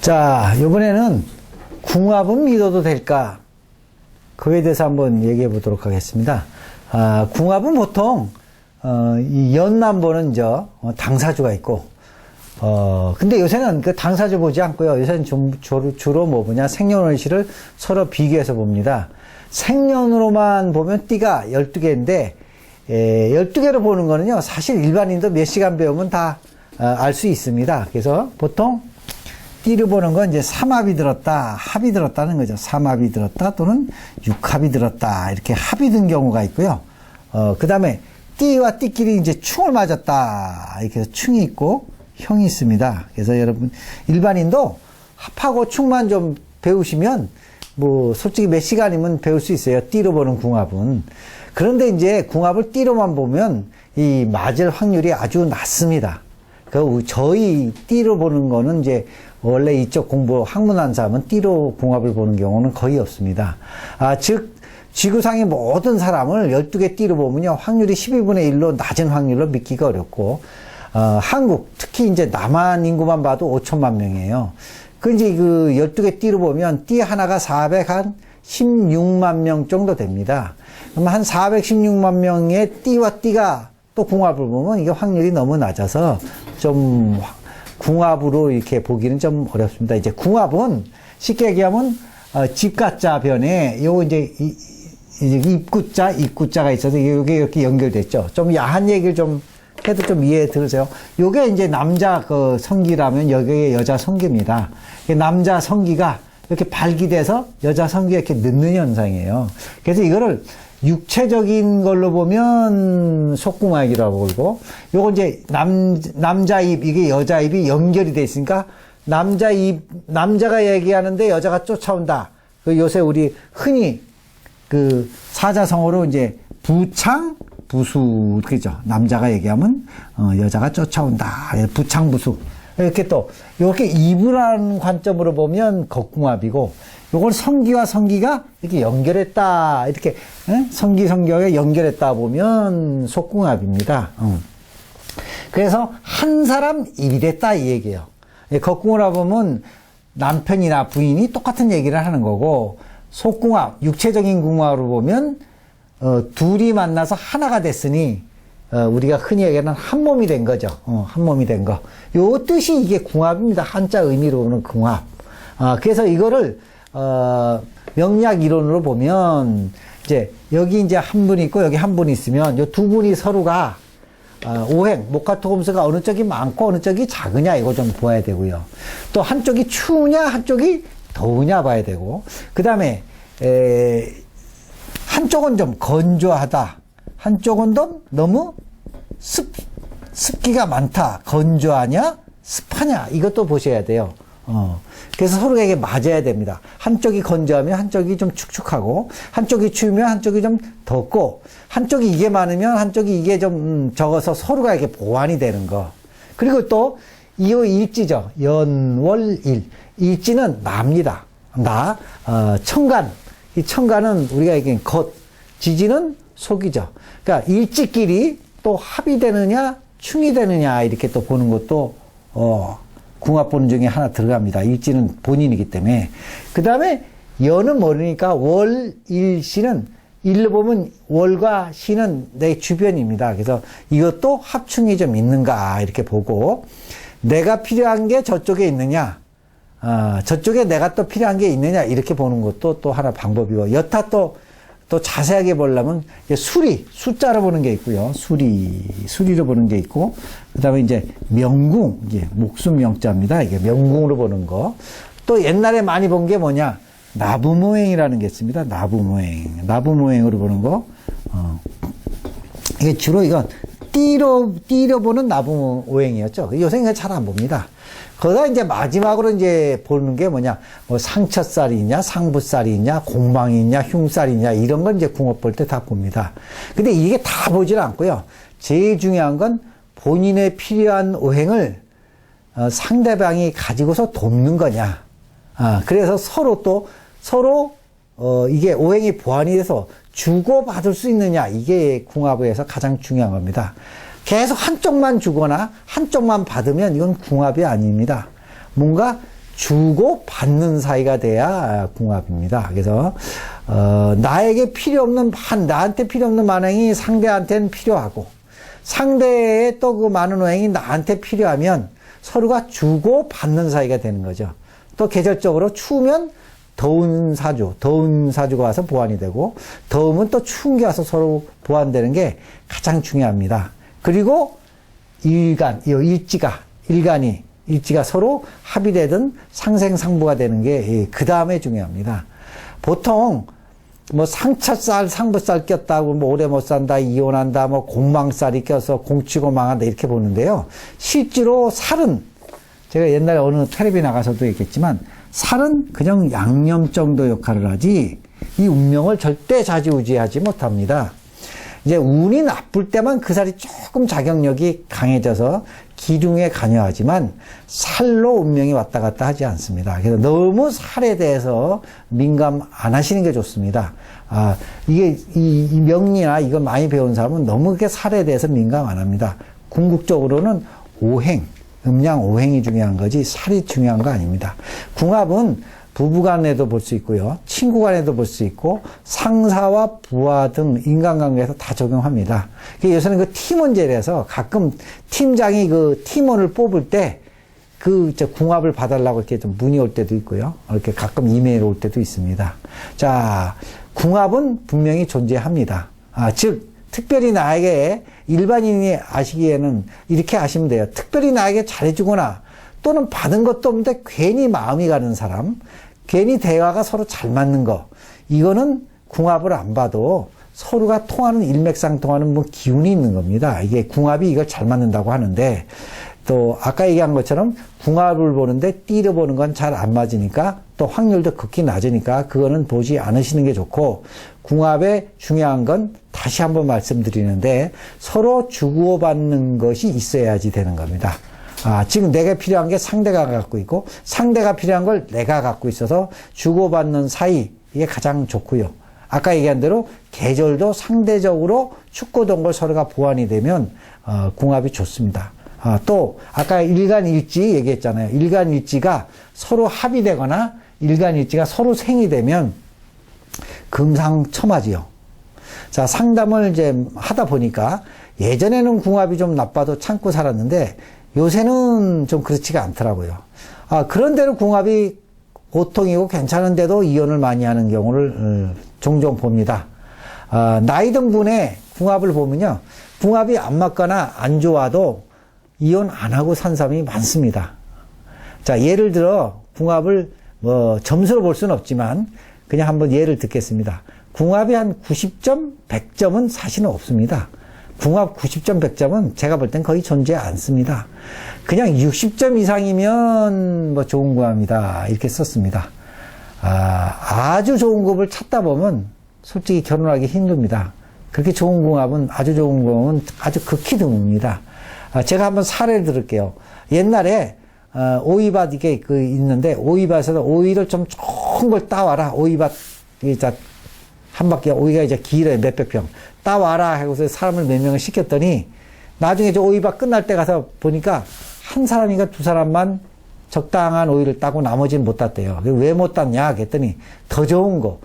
자, 이번에는 궁합은 믿어도 될까? 그에 대해서 한번 얘기해 보도록 하겠습니다. 궁합은 보통, 이 연남보는 당사주가 있고, 근데 요새는 그 당사주 보지 않고요. 요새는 주로 뭐 보냐, 생년월일을 서로 비교해서 봅니다. 생년으로만 보면 띠가 12개인데, 12개로 보는 거는요, 사실 일반인도 몇 시간 배우면 다 알 수 있습니다. 그래서 보통 띠를 보는 건 이제 삼합이 들었다, 합이 들었다는 거죠. 삼합이 들었다 또는 육합이 들었다, 이렇게 합이 든 경우가 있고요. 그 다음에 띠와 띠끼리 이제 충을 맞았다, 이렇게 해서 충이 있고 형이 있습니다. 그래서 여러분, 일반인도 합하고 충만 좀 배우시면 뭐 솔직히 몇 시간이면 배울 수 있어요. 띠로 보는 궁합은. 그런데 이제 궁합을 띠로만 보면 이 맞을 확률이 아주 낮습니다. 저희 띠로 보는 거는 이제 원래 이쪽 공부 학문한 사람은 띠로 궁합을 보는 경우는 거의 없습니다. 즉 지구상의 모든 사람을 12개 띠로 보면요, 확률이 12분의 1로 낮은 확률로 믿기가 어렵고, 한국 특히 이제 남한 인구만 봐도 5천만 명이에요. 이제 그 12개 띠로 보면 띠 하나가 416만 명 정도 됩니다. 그럼 한 416만 명의 띠와 띠가 또 궁합을 보면 이게 확률이 너무 낮아서 좀 궁합으로 이렇게 보기는 좀 어렵습니다. 이제 궁합은 쉽게 얘기하면 집가자 변에 요거 이제 입구자, 입구자가 있어서 이게 이렇게 연결됐죠. 좀 야한 얘기를 좀 해도 좀 이해 들으세요. 요게 이제 남자 그 성기라면 여기에 여자 성기입니다. 남자 성기가 이렇게 발기돼서 여자 성기가 이렇게 늦는 현상이에요. 그래서 이거를 육체적인 걸로 보면 속궁합이라고 그러고, 요거 이제 남자 입, 이게 여자 입이 연결이 돼 있으니까 남자 입, 남자가 얘기하는데 여자가 쫓아온다. 요새 우리 흔히 그 사자성어로 이제 부창, 부수, 그죠? 남자가 얘기하면, 여자가 쫓아온다. 부창, 부수. 이렇게 또, 이렇게 입으라는 관점으로 보면 겉궁합이고, 요걸 성기와 성기가 이렇게 연결했다. 이렇게, 성기, 성기가 연결했다 보면 속궁합입니다. 그래서 한 사람 입이 됐다, 이 얘기예요. 겉궁합 보면 남편이나 부인이 똑같은 얘기를 하는 거고, 속궁합, 육체적인 궁합으로 보면, 둘이 만나서 하나가 됐으니, 우리가 흔히 얘기하는 한 몸이 된 거죠. 한 몸이 된 거. 요 뜻이 이게 궁합입니다. 한자 의미로는 궁합. 그래서 이거를, 명리학 이론으로 보면, 이제, 여기 이제 한 분이 있고, 여기 한 분이 있으면, 요 두 분이 서로가, 오행, 목화토금수가 어느 쪽이 많고, 어느 쪽이 작으냐, 이거 좀 보아야 되고요. 또 한쪽이 추우냐, 한쪽이 더우냐 봐야 되고, 그 다음에, 한쪽은 좀 건조하다. 한쪽은 너무 습기가 많다. 건조하냐? 습하냐? 이것도 보셔야 돼요. 그래서 서로에게 맞아야 됩니다. 한쪽이 건조하면 한쪽이 좀 축축하고, 한쪽이 추우면 한쪽이 좀 덥고, 한쪽이 이게 많으면 한쪽이 이게 좀 적어서 서로가 이렇게 보완이 되는 거. 그리고 또, 이거 일지죠. 연월일. 일지는 나입니다. 청간. 이 청간은 우리가 얘기한 겉, 지지는 속이죠. 그러니까 일지끼리 또 합이 되느냐, 충이 되느냐, 이렇게 또 보는 것도, 궁합 보는 중에 하나 들어갑니다. 일지는 본인이기 때문에. 그 다음에 연은 모르니까 월, 일, 시는, 일로 보면 월과 시는 내 주변입니다. 그래서 이것도 합충이 좀 있는가, 이렇게 보고, 내가 필요한 게 저쪽에 있느냐, 저쪽에 내가 또 필요한 게 있느냐, 이렇게 보는 것도 또 하나 방법이고, 여타 또 자세하게 보려면, 숫자로 보는 게 있고요. 수리로 보는 게 있고, 그 다음에 이제 명궁, 이게 목숨 명자입니다. 이게 명궁으로 보는 거. 또 옛날에 많이 본 게 뭐냐, 나부모행이라는 게 있습니다. 나부모행으로 보는 거. 이게 주로 이건 띠로 보는 나부모행이었죠. 요새는 잘 안 봅니다. 거기다 이제 마지막으로 이제 보는 게 뭐냐, 뭐 상처살이 있냐, 상부살이 있냐, 공망이 있냐, 흉살이 있냐, 이런 건 이제 궁합 볼 때 다 봅니다. 근데 이게 다 보질 않고요. 제일 중요한 건 본인의 필요한 오행을 상대방이 가지고서 돕는 거냐. 그래서 서로 이게 오행이 보완이 돼서 주고받을 수 있느냐, 이게 궁합에서 가장 중요한 겁니다. 계속 한쪽만 주거나 한쪽만 받으면 이건 궁합이 아닙니다. 뭔가 주고 받는 사이가 돼야 궁합입니다. 그래서 나에게 필요 없는 나한테 필요 없는 만행이 상대한테는 필요하고 상대의 또 그 많은 오행이 나한테 필요하면 서로가 주고 받는 사이가 되는 거죠. 또 계절적으로 추우면 더운 사주가 와서 보완이 되고 더우면 또 추운 게 와서 서로 보완되는 게 가장 중요합니다. 그리고 일지가 서로 합의되든 상생상부가 되는 게 그 다음에 중요합니다. 보통 뭐 상차살, 상부살 꼈다고 뭐 오래 못 산다, 이혼한다, 뭐 공망살이 껴서 공치고 망한다 이렇게 보는데요. 실제로 살은 제가 옛날에 어느 텔레비 나가서도 얘기했지만 살은 그냥 양념 정도 역할을 하지 이 운명을 절대 좌지우지하지 못합니다. 이제 운이 나쁠 때만 그 살이 조금 자격력이 강해져서 기둥에 관여하지만 살로 운명이 왔다 갔다 하지 않습니다. 그래서 너무 살에 대해서 민감 안 하시는 게 좋습니다. 이게 이 명리나 이거 많이 배운 사람은 너무 그렇게 살에 대해서 민감 안 합니다. 궁극적으로는 음양 오행이 중요한 거지 살이 중요한 거 아닙니다. 궁합은 부부간에도 볼 수 있고요. 친구간에도 볼 수 있고 상사와 부하 등 인간관계에서 다 적용합니다. 요새는 그 팀원제라서 가끔 팀장이 그 팀원을 뽑을 때 궁합을 봐달라고 이렇게 좀 문의 올 때도 있고요. 이렇게 가끔 이메일 올 때도 있습니다. 자, 궁합은 분명히 존재합니다. 즉 특별히 나에게 일반인이 아시기에는 이렇게 아시면 돼요. 특별히 나에게 잘해주거나 또는 받은 것도 없는데 괜히 마음이 가는 사람, 괜히 대화가 서로 잘 맞는 거, 이거는 궁합을 안 봐도 서로가 통하는 일맥상통하는 뭐 기운이 있는 겁니다. 이게 궁합이 이걸 잘 맞는다고 하는데 또 아까 얘기한 것처럼 궁합을 보는데 띠를 보는 건 잘 안 맞으니까 또 확률도 극히 낮으니까 그거는 보지 않으시는 게 좋고 궁합의 중요한 건 다시 한번 말씀드리는데 서로 주고받는 것이 있어야지 되는 겁니다. 지금 내가 필요한 게 상대가 갖고 있고 상대가 필요한 걸 내가 갖고 있어서 주고받는 사이 이게 가장 좋고요. 아까 얘기한 대로 계절도 상대적으로 춥고 더운 걸 서로가 보완이 되면 궁합이 좋습니다. 또 아까 일간일지 얘기했잖아요. 일간일지가 서로 합의되거나 일간일지가 서로 생이 되면 금상첨화지요. 자, 상담을 이제 하다 보니까 예전에는 궁합이 좀 나빠도 참고 살았는데 요새는 좀 그렇지가 않더라고요. 그런대로 궁합이 보통이고 괜찮은데도 이혼을 많이 하는 경우를 종종 봅니다. 나이 든 분의 궁합을 보면요. 궁합이 안 맞거나 안 좋아도 이혼 안 하고 산 사람이 많습니다. 자, 예를 들어 궁합을 뭐 점수로 볼 수는 없지만 그냥 한번 예를 듣겠습니다. 궁합이 한 90점, 100점은 사실은 없습니다. 궁합 90점, 100점은 제가 볼 땐 거의 존재 않습니다. 그냥 60점 이상이면 뭐 좋은 궁합이다 이렇게 썼습니다. 아주 좋은 궁합을 찾다 보면 솔직히 결혼하기 힘듭니다. 그렇게 좋은 궁합은 아주 좋은 궁합은 아주 극히 드뭅니다. 제가 한번 사례를 들을게요. 옛날에 오이밭 이게 있는데 오이밭에서 오이를 좀 좋은 걸 따와라. 오이밭 한 바퀴 오이가 이제 길어요. 몇백 평. 따와라 하고서 사람을 몇 명을 시켰더니 나중에 저 오이밭 끝날 때 가서 보니까 한 사람인가 두 사람만 적당한 오이를 따고 나머지는 못 땄대요. 왜 못 땄냐 그랬더니 더 좋은 거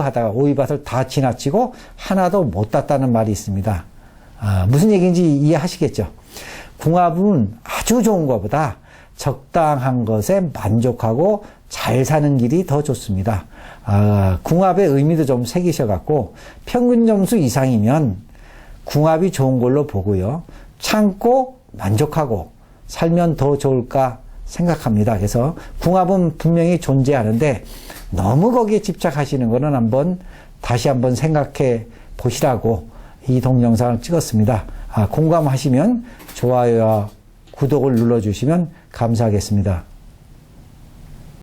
하다가 오이밭을 다 지나치고 하나도 못 땄다는 말이 있습니다. 무슨 얘기인지 이해하시겠죠? 궁합은 아주 좋은 것보다 적당한 것에 만족하고 잘 사는 길이 더 좋습니다. 궁합의 의미도 좀 새기셔갖고 평균 점수 이상이면 궁합이 좋은 걸로 보고요. 참고 만족하고 살면 더 좋을까 생각합니다. 그래서 궁합은 분명히 존재하는데 너무 거기에 집착하시는 거는 다시 한번 생각해 보시라고 이 동영상을 찍었습니다. 공감하시면 좋아요와 구독을 눌러주시면 감사하겠습니다.